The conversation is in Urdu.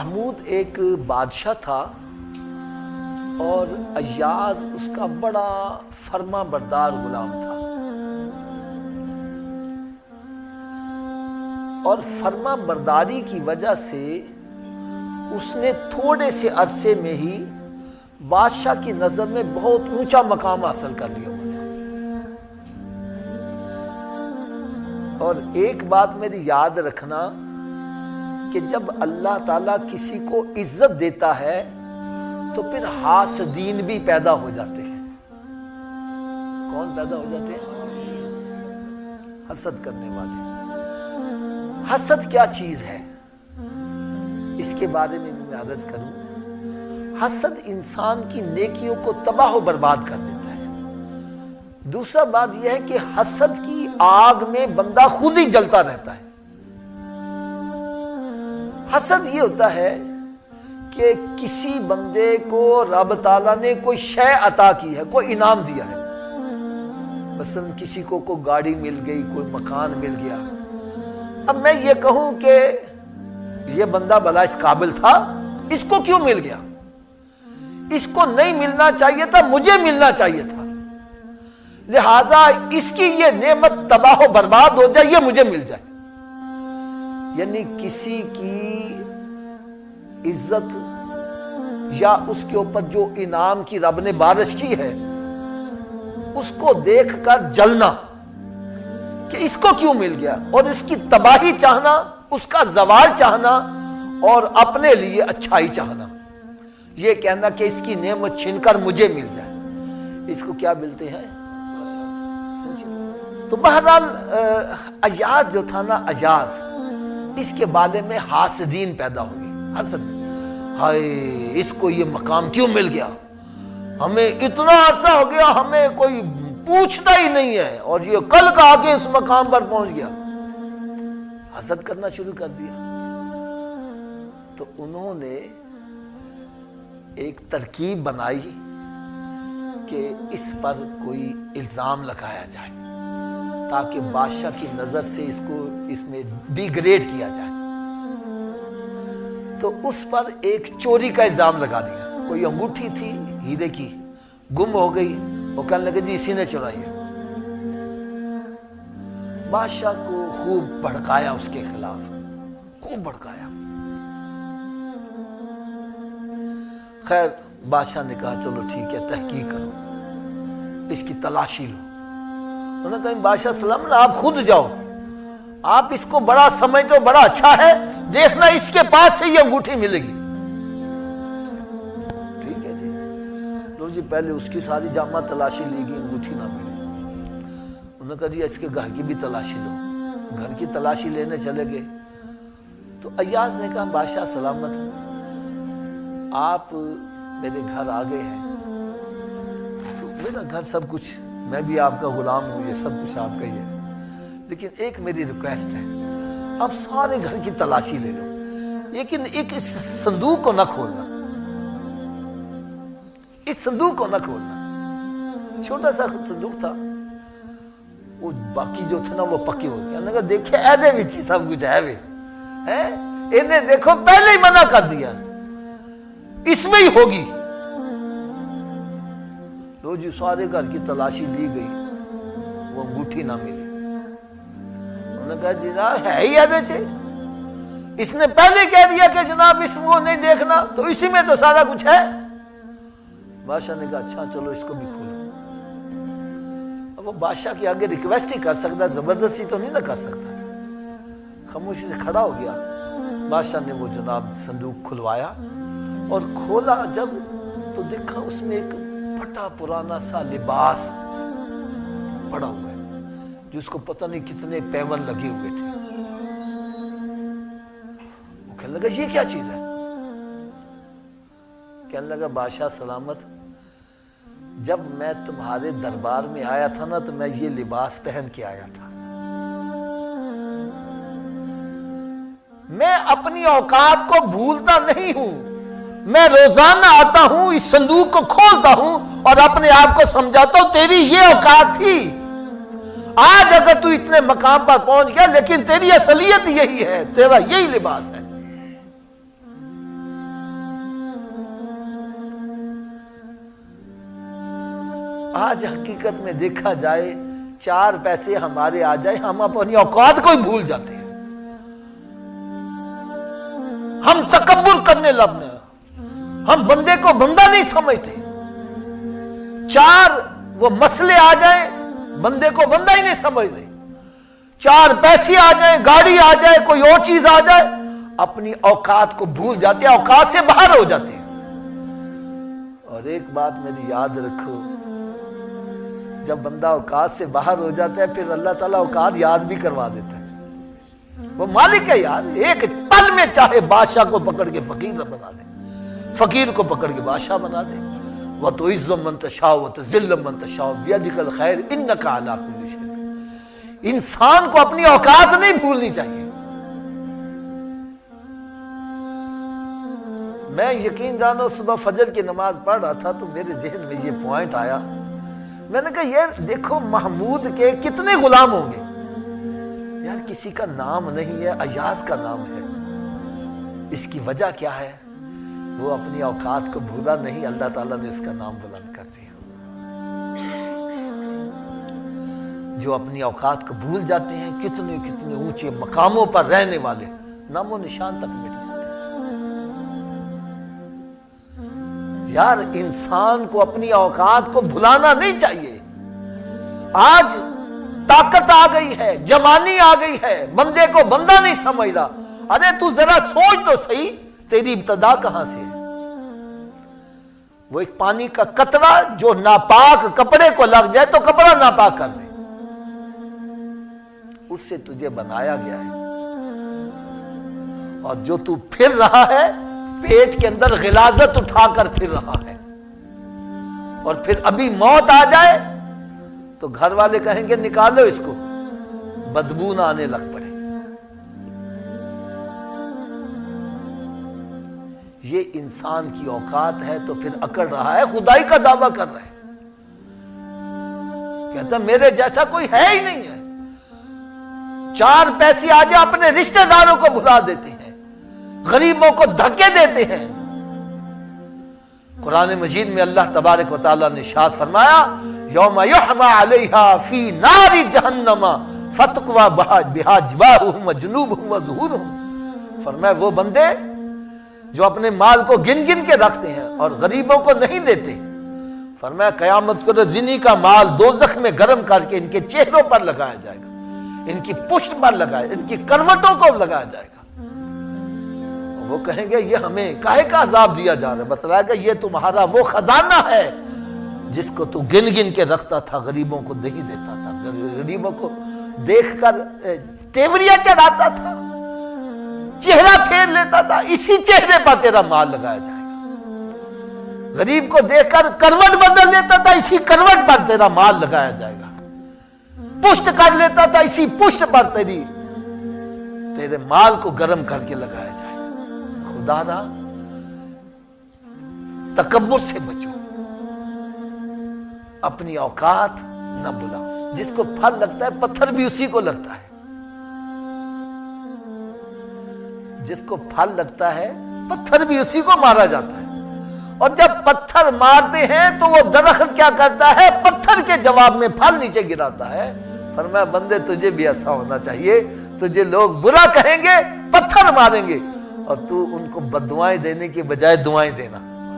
محمود ایک بادشاہ تھا اور ایاز اس کا بڑا فرما بردار غلام تھا، اور فرما برداری کی وجہ سے اس نے تھوڑے سے عرصے میں ہی بادشاہ کی نظر میں بہت اونچا مقام حاصل کر لیا ہوا تھا۔ اور ایک بات میری یاد رکھنا کہ جب اللہ تعالیٰ کسی کو عزت دیتا ہے تو پھر حاسدین بھی پیدا ہو جاتے ہیں۔ کون پیدا ہو جاتے ہیں؟ حسد کرنے والے۔ حسد کیا چیز ہے اس کے بارے میں بھی میں عرض کروں۔ حسد انسان کی نیکیوں کو تباہ و برباد کر دیتا ہے۔ دوسرا بات یہ ہے کہ حسد کی آگ میں بندہ خود ہی جلتا رہتا ہے۔ حسد یہ ہوتا ہے کہ کسی بندے کو رب تعالیٰ نے کوئی شے عطا کی ہے، کوئی انعام دیا ہے، مثلا کسی کو کوئی گاڑی مل گئی، کوئی مکان مل گیا۔ اب میں یہ کہوں کہ یہ بندہ بھلا اس قابل تھا، اس کو کیوں مل گیا؟ اس کو نہیں ملنا چاہیے تھا، مجھے ملنا چاہیے تھا، لہٰذا اس کی یہ نعمت تباہ و برباد ہو جائے، یہ مجھے مل جائے۔ یعنی کسی کی عزت یا اس کے اوپر جو انعام کی رب نے بارش کی ہے اس کو دیکھ کر جلنا کہ اس کو کیوں مل گیا، اور اس کی تباہی چاہنا، اس کا زوال چاہنا، اور اپنے لیے اچھائی چاہنا، یہ کہنا کہ اس کی نعمت چھن کر مجھے مل جائے، اس کو کیا ملتے ہیں؟ تو بہرحال ایاز جو تھا نا، ایاز، اس کے بارے میں حاسدین پیدا ہو گئے۔ حسد، ہائے اس کو یہ مقام کیوں مل گیا، ہمیں اتنا عرصہ ہو گیا ہمیں کوئی پوچھتا ہی نہیں ہے، اور یہ کل کا آ کے اس مقام پر پہنچ گیا۔ حسد کرنا شروع کر دیا۔ تو انہوں نے ایک ترکیب بنائی کہ اس پر کوئی الزام لگایا جائے تاکہ بادشاہ کی نظر سے اس میں ڈی گریڈ کیا جائے۔ تو اس پر ایک چوری کا الزام لگا دیا۔ کوئی انگوٹھی تھی ہیرے کی، گم ہو گئی، وہ کہنے لگے جی اسی نے چرائی ہے۔ بادشاہ کو خوب بھڑکایا، اس کے خلاف خوب بھڑکایا۔ خیر بادشاہ نے کہا چلو ٹھیک ہے، تحقیق کرو، اس کی تلاشی لو۔ انہوں نے کہا بادشاہ سلام علیکم، آپ خود جاؤ، آپ اس کو بڑا سمجھتے ہو، بڑا اچھا ہے، دیکھنا اس کے پاس سے یہ انگوٹھی ملے گی۔ ٹھیک ہے جی، لو جی پہلے اس کی ساری جامع تلاشی لی گئی، انگوٹھی نہ ملی۔ انہوں نے کہا جی اس کے گھر کی بھی تلاشی لو۔ گھر کی تلاشی لینے چلے گئے تو ایاز نے کہا بادشاہ سلامت، آپ میرے گھر آ گئے ہیں، تو میرا گھر سب کچھ، میں بھی آپ کا غلام ہوں، یہ سب کچھ آپ کا ہی ہے، لیکن ایک میری ریکویسٹ ہے، آپ سارے گھر کی تلاشی لے لو، لیکن ایک اس صندوق کو نہ کھولنا، اس صندوق کو نہ کھولنا۔ چھوٹا سا صندوق تھا، وہ باقی جو تھے نا وہ پکے ہو گئے۔ انہوں نے کہا دیکھیں ایدے وچ ہی سب کچھ ہے، انہیں دیکھو پہلے ہی منع کر دیا، اس میں ہی ہوگی۔ لو جی سارے گھر کی تلاشی لی گئی، وہ انگوٹھی نہ ملی۔ انہوں نے کہا جناب ہے ہی ایدے سے، اس نے پہلے کہہ دیا کہ جناب اس کو نہیں دیکھنا، تو اسی میں تو سارا کچھ ہے۔ بادشاہ نے کہا اچھا چلو اس کو بھی کھولو۔ اب وہ بادشاہ کے آگے ریکویسٹ ہی کر سکتا، زبردستی تو نہیں نہ کر سکتا، خاموشی سے کھڑا ہو گیا۔ بادشاہ نے وہ جناب صندوق کھلوایا، اور کھولا جب تو دیکھا اس میں ایک پھٹا پرانا سا لباس پڑا ہوا ہے، جس کو پتہ نہیں کتنے پیون لگے ہوئے تھے۔ وہ کہنے لگا یہ کیا چیز ہے؟ کہنے لگا بادشاہ سلامت، جب میں تمہارے دربار میں آیا تھا نا تو میں یہ لباس پہن کے آیا تھا، میں اپنی اوقات کو بھولتا نہیں ہوں، میں روزانہ آتا ہوں، اس صندوق کو کھولتا ہوں اور اپنے آپ کو سمجھاتا ہوں تیری یہ اوقات تھی، آج اگر تو اتنے مقام پر پہنچ گیا، لیکن تیری اصلیت یہی ہے، تیرا یہی لباس ہے۔ آج حقیقت میں دیکھا جائے 4 پیسے ہمارے آ جائے ہم اپنی اوقات کو ہی بھول جاتے ہیں، ہم تکبر کرنے لگتے ہیں، ہم بندے کو بندہ نہیں سمجھتے، 4 وہ مسئلے آ جائیں بندے کو بندہ ہی نہیں سمجھتے، 4 پیسے آ جائیں، گاڑی آ جائے، کوئی اور چیز آ جائے، اپنی اوقات کو بھول جاتے ہیں، اوقات سے باہر ہو جاتے ہیں۔ اور ایک بات میری یاد رکھو، جب بندہ اوقات سے باہر ہو جاتا ہے پھر اللہ تعالیٰ اوقات یاد بھی کروا دیتا ہے۔ وہ مالک ہے یار، ایک پل میں چاہے بادشاہ کو پکڑ کے فقیر بنا دے، فقیر کو پکڑ کے بادشاہ بنا دے۔ وَتُعِزُّ مَن تَشَاءُ وَتُذِلُّ مَن تَشَاءُ بِيَدِكَ الْخَيْرُ إِنَّكَ عَلَىٰ كُلِّ شَيْءٍ۔ انسان کو اپنی اوقات نہیں بھولنی چاہیے۔ میں یقین جانو صبح فجر کی نماز پڑھ رہا تھا تو میرے ذہن میں یہ پوائنٹ آیا، میں نے کہا یار دیکھو محمود کے کتنے غلام ہوں گے، یار کسی کا نام نہیں ہے، ایاز کا نام ہے۔ اس کی وجہ کیا ہے؟ وہ اپنی اوقات کو بھولا نہیں، اللہ تعالیٰ نے اس کا نام بلند کر دیا۔ جو اپنی اوقات کو بھول جاتے ہیں کتنے کتنے اونچے مقاموں پر رہنے والے نام و نشان تک مٹ جاتے ہیں۔ یار انسان کو اپنی اوقات کو بھلانا نہیں چاہیے۔ آج طاقت آ گئی ہے، جوانی آ گئی ہے، بندے کو بندہ نہیں سمجھ رہا۔ ارے تو ذرا سوچ تو صحیح، تیری ابتدا کہاں سے ہے؟ وہ ایک پانی کا قطرہ جو ناپاک کپڑے کو لگ جائے تو کپڑا ناپاک کر دے، اس سے تجھے بنایا گیا ہے۔ اور جو تو پھر رہا ہے پیٹ کے اندر غلاظت اٹھا کر پھر رہا ہے، اور پھر ابھی موت آ جائے تو گھر والے کہیں گے نکالو اس کو، بدبو نہ آنے لگ پڑے۔ یہ انسان کی اوقات ہے تو پھر اکڑ رہا ہے، خدائی کا دعویٰ کر رہا ہے، کہتا ہے میرے جیسا کوئی ہے ہی نہیں ہے۔ 4 پیسے آ جائے اپنے رشتہ داروں کو بھلا دیتے ہیں، غریبوں کو دھکے دیتے ہیں۔ قرآن مجید میں اللہ تبارک و تعالیٰ نے ارشاد فرمایا یوم یحمى علیہا فی نار جہنم فتقوی بہا جباہہم وجنوبہم وظہورہم۔ فرمایا وہ بندے جو اپنے مال کو گن گن کے رکھتے ہیں اور غریبوں کو نہیں دیتے، فرمایا قیامت کو زنی کا مال دوزخ میں گرم کر کے ان کے چہروں پر لگایا جائے گا، ان کی پشت پر لگایا، ان کی کروٹوں کو لگایا جائے گا۔ وہ کہیں گے یہ ہمیں کاہے کا عذاب دیا جا رہا ہے؟ بتلایا گا یہ تمہارا وہ خزانہ ہے جس کو تو گن گن کے رکھتا تھا، غریبوں کو نہیں دیتا تھا، غریبوں کو دیکھ کر تیوریاں چڑھاتا تھا، چہرہ پھیر لیتا تھا، اسی چہرے پر تیرا مال لگایا جائے گا۔ غریب کو دیکھ کر کروٹ بدل لیتا تھا، اسی کروٹ پر تیرا مال لگایا جائے گا۔ پشت کر لیتا تھا، اسی پشت پر تیرے مال کو گرم کر کے لگایا جائے گا۔ خدا را تکبر سے بچو، اپنی اوقات نہ بھلاؤ۔ جس کو پھل لگتا ہے پتھر بھی اسی کو لگتا ہے، جس کو پھل لگتا ہے پتھر بھی اسی کو مارا جاتا ہے۔ اور جب پتھر مارتے ہیں تو وہ درخت کیا کرتا ہے؟ پتھر کے جواب میں پھل نیچے گراتا ہے۔ فرمایا بندے تجھے بھی ایسا ہونا چاہیے، تجھے لوگ برا کہیں گے، پتھر ماریں گے، اور تو ان کو بددعائیں دینے کے بجائے دعائیں دینا۔